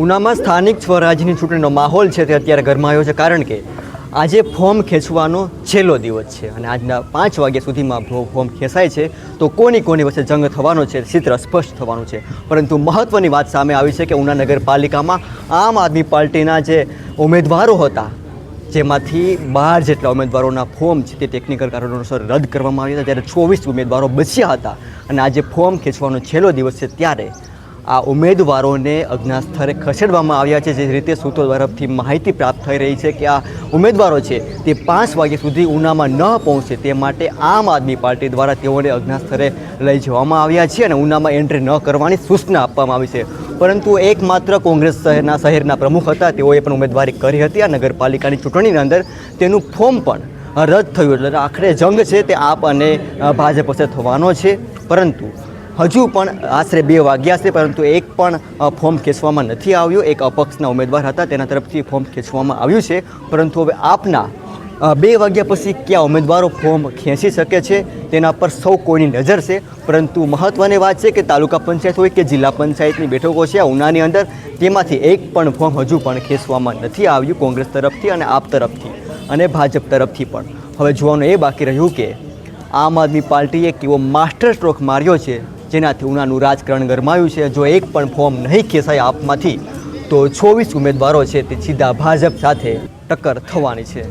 ઉનામાં સ્થાનિક સ્વરાજ્યની ચૂંટણીનો માહોલ છે તે અત્યારે ગરમાયો છે, કારણ કે આજે ફોર્મ ખેંચવાનો છેલ્લો દિવસ છે અને આજના 5 વાગ્યા સુધીમાં ફોર્મ ખેંચાય છે તો કોની વચ્ચે જંગ થવાનો છે ચિત્ર સ્પષ્ટ થવાનું છે। પરંતુ મહત્ત્વની વાત સામે આવી છે કે ઉના નગરપાલિકામાં આમ આદમી પાર્ટીના જે ઉમેદવારો હતા, જેમાંથી 12 જેટલા ઉમેદવારોના ફોર્મ છે તે ટેકનિકલ કારણોસર રદ કરવામાં આવ્યા હતા, ત્યારે 24 ઉમેદવારો બચ્યા હતા અને આજે ફોર્મ ખેંચવાનો છેલ્લો દિવસ છે ત્યારે આ ઉમેદવારોને અજ્ઞાત સ્થળે ખસેડવામાં આવ્યા છે। જે રીતે સૂત્રો તરફથી માહિતી પ્રાપ્ત થઈ રહી છે કે આ ઉમેદવારો છે તે 5 વાગ્યા સુધી ઉનામાં ન પહોંચે તે માટે આમ આદમી પાર્ટી દ્વારા તેઓને અજ્ઞાત સ્થળે લઈ જવામાં આવ્યા છે અને ઉનામાં એન્ટ્રી ન કરવાની સૂચના આપવામાં આવી છે। પરંતુ એકમાત્ર કોંગ્રેસ શહેરના પ્રમુખ હતા, તેઓએ પણ ઉમેદવારી કરી હતી આ નગરપાલિકાની ચૂંટણીની અંદર, તેનું ફોર્મ પણ રદ થયું। એટલે આખરે જંગ છે તે આપ અને ભાજપ વચ્ચે થવાનો છે, પરંતુ હજુ પણ આશરે 2 વાગ્યા છે પરંતુ એક પણ ફોર્મ ખેંચવામાં નથી આવ્યું। એક અપક્ષના ઉમેદવાર હતા, તેના તરફથી ફોર્મ ખેંચવામાં આવ્યું છે, પરંતુ હવે આપના 2 વાગ્યા પછી કયા ઉમેદવારો ફોર્મ ખેંચી શકે છે તેના પર સૌ કોઈની નજર છે। પરંતુ મહત્ત્વની વાત છે કે તાલુકા પંચાયત હોય કે જિલ્લા પંચાયતની બેઠકો છે આ ઉનાની અંદર, તેમાંથી એક પણ ફોર્મ હજુ પણ ખેંચવામાં નથી આવ્યું કોંગ્રેસ તરફથી અને આપ તરફથી અને ભાજપ તરફથી પણ। હવે જોવાનું એ બાકી રહ્યું કે આમ આદમી પાર્ટીએ કેવો માસ્ટર સ્ટ્રોક માર્યો છે જેનાથી ઉનાનું રાજકારણ ગરમાયું છે। જો એક પણ ફોર્મ નહીં ખેંચાય આપમાંથી તો 24 ઉમેદવારો છે તે સીધા ભાજપ સાથે ટક્કર થવાની છે।